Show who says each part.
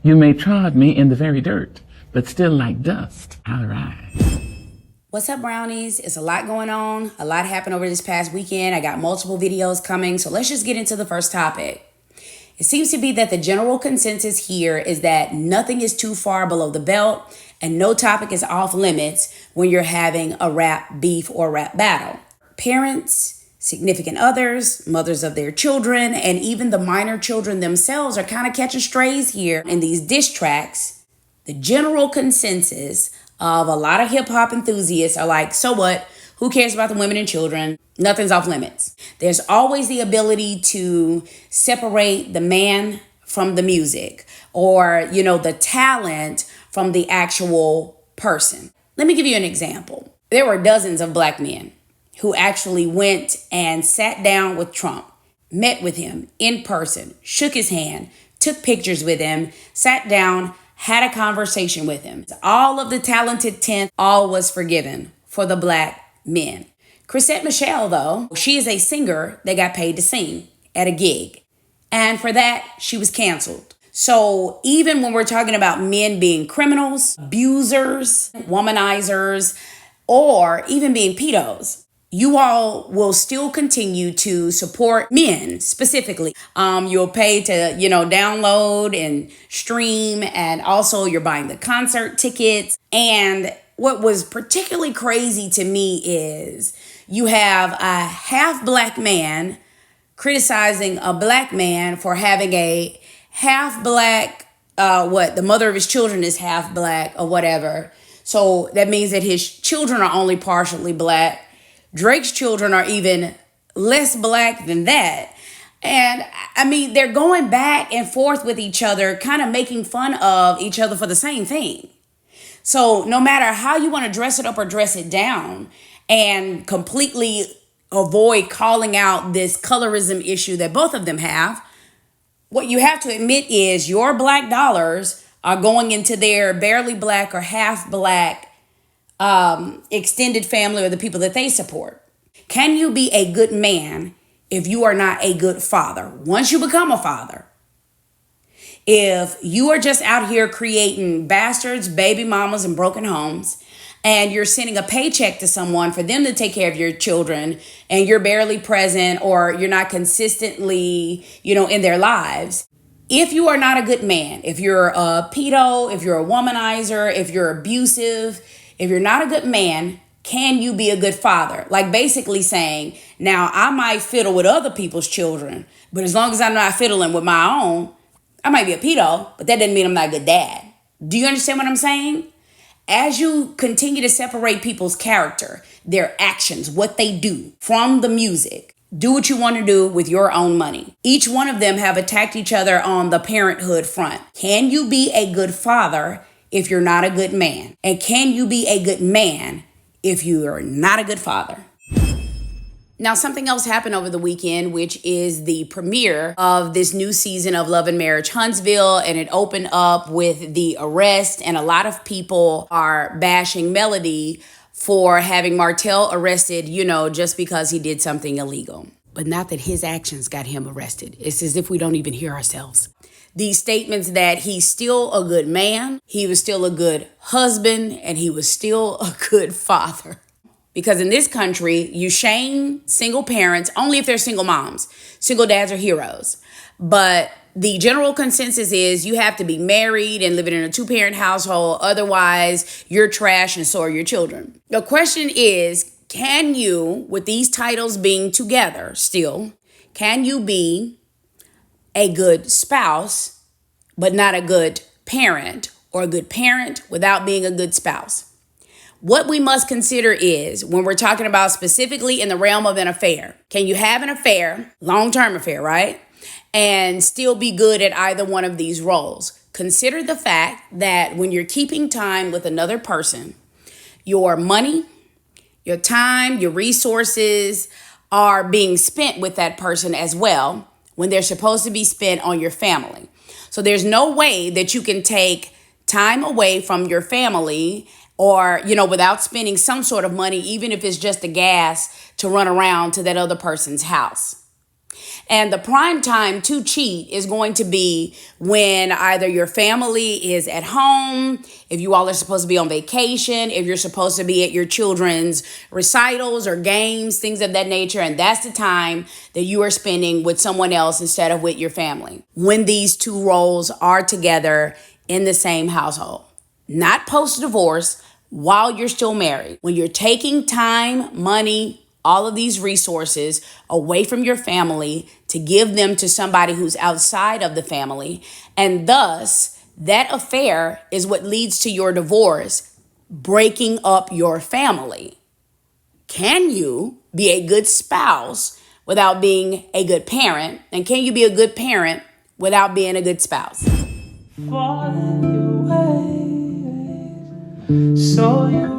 Speaker 1: You may trod me in the very dirt, but still like dust I'll rise.
Speaker 2: What's up, brownies? It's a lot going on. A lot happened over this past weekend. I got multiple videos coming, so let's just get into the first topic. It seems to be that the general consensus here is that nothing is too far below the belt and no topic is off limits when you're having a rap beef or rap battle. Parents, significant others, mothers of their children, and even the minor children themselves are kind of catching strays here in these diss tracks. The general consensus of a lot of hip hop enthusiasts are like, so what? Who cares about the women and children? Nothing's off limits. There's always the ability to separate the man from the music or, the talent from the actual person. Let me give you an example. There were dozens of black men who actually went and sat down with Trump, met with him in person, shook his hand, took pictures with him, sat down, had a conversation with him. All of the talented 10, all was forgiven for the black men. Chrisette Michele, though, she is a singer that got paid to sing at a gig. And for that, she was canceled. So even when we're talking about men being criminals, abusers, womanizers, or even being pedos, you all will still continue to support men specifically. You'll pay to, download and stream, and also you're buying the concert tickets. And what was particularly crazy to me is you have a half black man criticizing a black man for having a half black, the mother of his children is half black or whatever. So that means that his children are only partially black. Drake's children are even less black than that. And I mean, they're going back and forth with each other, kind of making fun of each other for the same thing. So no matter how you want to dress it up or dress it down and completely avoid calling out this colorism issue that both of them have, what you have to admit is your black dollars are going into their barely black or half black extended family or the people that they support. Can you be a good man if you are not a good father? Once you become a father, if you are just out here creating bastards, baby mamas, and broken homes, and you're sending a paycheck to someone for them to take care of your children, and you're barely present or you're not consistently, in their lives, if you are not a good man, if you're a pedo, if you're a womanizer, if you're abusive, if you're not a good man, can you be a good father? Like basically saying, now I might fiddle with other people's children, but as long as I'm not fiddling with my own, I might be a pedo, but that doesn't mean I'm not a good dad. Do you understand what I'm saying? As you continue to separate people's character, their actions, what they do from the music, do what you want to do with your own money. Each one of them have attacked each other on the parenthood front. Can you be a good father if you're not a good man? And can you be a good man if you are not a good father? Now, something else happened over the weekend, which is the premiere of this new season of Love and Marriage Huntsville, and it opened up with the arrest, and a lot of people are bashing Melody for having Martell arrested, just because he did something illegal. But not that his actions got him arrested. It's as if we don't even hear ourselves. These statements that he's still a good man, he was still a good husband, and he was still a good father. Because in this country, you shame single parents only if they're single moms. Single dads are heroes. But the general consensus is you have to be married and living in a 2-parent household. Otherwise, you're trash and so are your children. The question is, can you, with these titles being together still, can you be a good spouse, but not a good parent, or a good parent without being a good spouse? What we must consider is when we're talking about specifically in the realm of an affair, can you have an affair, long-term affair, right? And still be good at either one of these roles. Consider the fact that when you're keeping time with another person, your money, your time, your resources are being spent with that person as well when they're supposed to be spent on your family. So there's no way that you can take time away from your family or, without spending some sort of money, even if it's just the gas to run around to that other person's house. And the prime time to cheat is going to be when either your family is at home, if you all are supposed to be on vacation, if you're supposed to be at your children's recitals or games, things of that nature. And that's the time that you are spending with someone else instead of with your family. When these two roles are together in the same household, not post-divorce, while you're still married. When you're taking time, money, all of these resources away from your family to give them to somebody who's outside of the family. And thus, that affair is what leads to your divorce, breaking up your family. Can you be a good spouse without being a good parent? And can you be a good parent without being a good spouse?
Speaker 3: So you